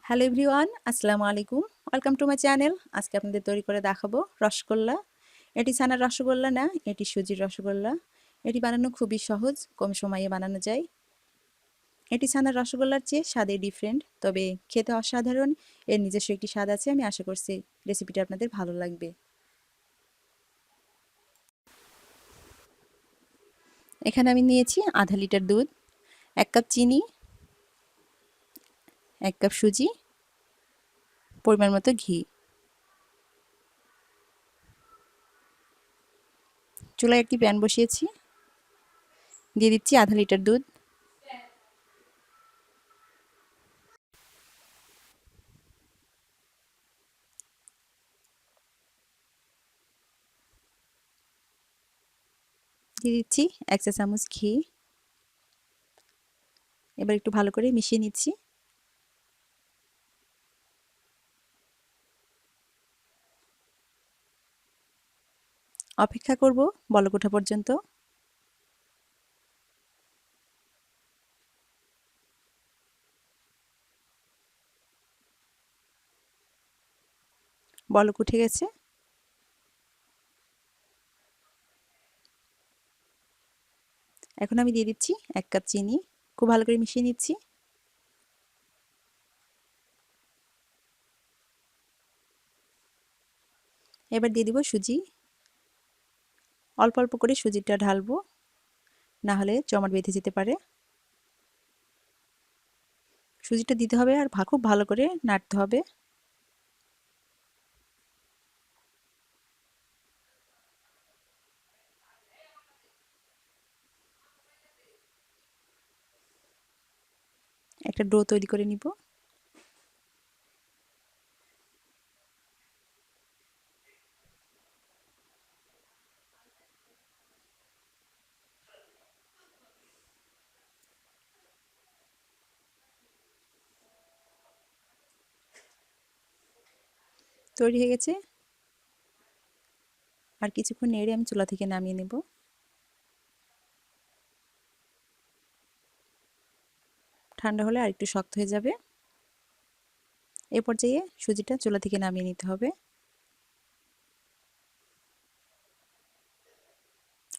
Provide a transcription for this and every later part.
Hello everyone, আসসালামু আলাইকুম। Welcome to my channel. আজকে আপনাদের তৈরি করে দেখাবো রসগোল্লা। এটি ছানার রসগোল্লা না, এটি সুজির রসগোল্লা। এটি বানানো খুবই সহজ, কম সময়ে বানানো যায়। এটি ছানার রসগোল্লার চেয়ে স্বাদে ডিফারেন্ট, তবে খেতে অসাধারণ। এর নিজস্ব একটি স্বাদ আছে। আমি আশা করছি রেসিপিটা আপনাদের ভালো লাগবে। এখানে আমি নিয়েছি আধা লিটার দুধ, 1 কাপ চিনি, 1 কাপ সুজি, পরিমাণ মতো ঘি। চুলায় একটি প্যান বসিয়েছি, দিয়ে দিচ্ছি আধা লিটার দুধ। দিয়ে দিচ্ছি 1 চা চামচ ঘি। এবার একটু ভালো করে মিশিয়ে নিচ্ছি। অপেক্ষা করব বলক ওঠা পর্যন্ত। বলক উঠে গেছে। এখন আমি দিয়ে দিচ্ছি 1 কাপ চিনি। খুব ভালো করে মিশিয়ে নিচ্ছি। এবার দিয়ে দিব সুজি। অল্প অল্প করে সুজিটা ঢালবো, না হলে জমাট বেঁধে যেতে পারে। সুজিটা দিতে হবে আর খুব ভালো করে নাড়তে হবে। একটা ডো তৈরি করে নিব। তৈরি হয়ে গেছে। আর কিছুক্ষণ নেড়ে আমি চুলা থেকে নামিয়ে নেব। ঠান্ডা হলে আর একটু শক্ত হয়ে যাবে। এই পর্যায়ে সুজিটা চুলা থেকে নামিয়ে নিতে হবে।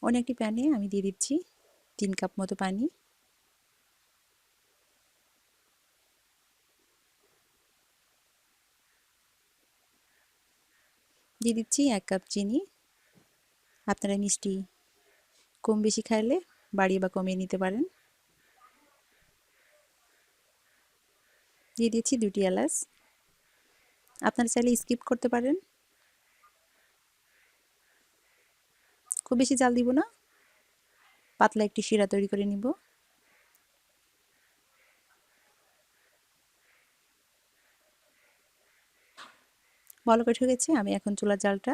অন্য একটি প্যানে আমি দিয়ে দিচ্ছি 3 কাপ মতো পানি। দিয়ে দিচ্ছি 1 কাপ চিনি। আপনারা মিষ্টি কম বেশি খাইলে বাড়িয়ে বা কমিয়ে নিতে পারেন। দিয়ে দিচ্ছি 2টি এলাচ। আপনারা চাইলে স্কিপ করতে পারেন। খুব বেশি জাল দিব না, পাতলা একটি শিরা তৈরি করে নিব। বলক উঠে গেছে। আমি এখন চুলার জালটা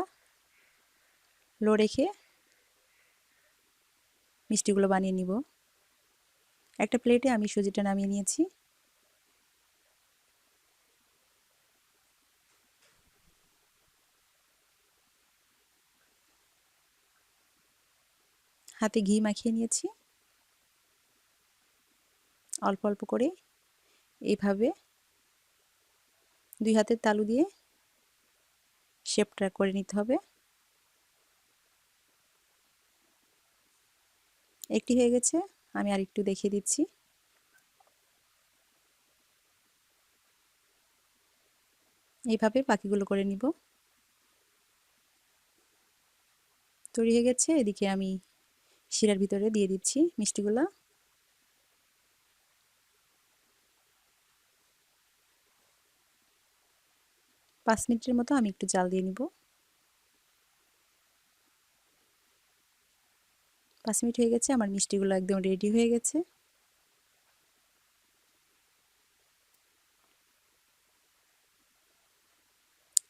লো রেখে মিষ্টিগুলো বানিয়ে নিব। একটা প্লেটে আমি সুজিটা নামিয়ে নিয়েছি। হাতে ঘি মাখিয়ে নিয়েছি। অল্প অল্প করে এইভাবে 2 হাতের তালু দিয়ে শেপটা করে নিতে হবে। একটি হয়ে গেছে, আমি আরেকটু দেখিয়ে দিচ্ছি। এইভাবে বাকিগুলো করে নিব। তৈরি হয়ে গেছে। এদিকে আমি শিরার ভিতরে দিয়ে দিচ্ছি মিষ্টিগুলা। পাঁচ মিনিটের মতো আমি একটু জাল দিয়ে নিব। 5 মিনিট হয়ে গেছে। আমার মিষ্টিগুলো একদম রেডি হয়ে গেছে।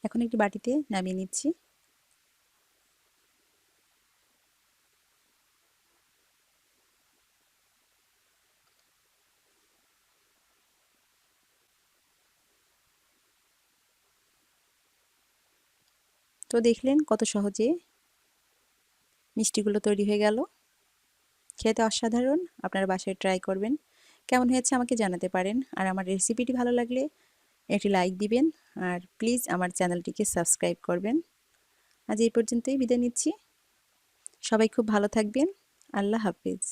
এখন একটি বাটিতে নামিয়ে নিচ্ছি। তো দেখলেন কত সহজে মিষ্টিগুলো তৈরি হয়ে গেল। খেতে অসাধারণ। আপনারা বাসায় ট্রাই করবেন। কেমন হয়েছে আমাকে জানাতে পারেন। আর আমার রেসিপিটি ভালো লাগলে একটি লাইক দিবেন আর প্লিজ আমার চ্যানেলটিকে সাবস্ক্রাইব করবেন। আজ এই পর্যন্তই বিদায় নিচ্ছি। সবাই খুব ভালো থাকবেন। আল্লাহ হাফেজ।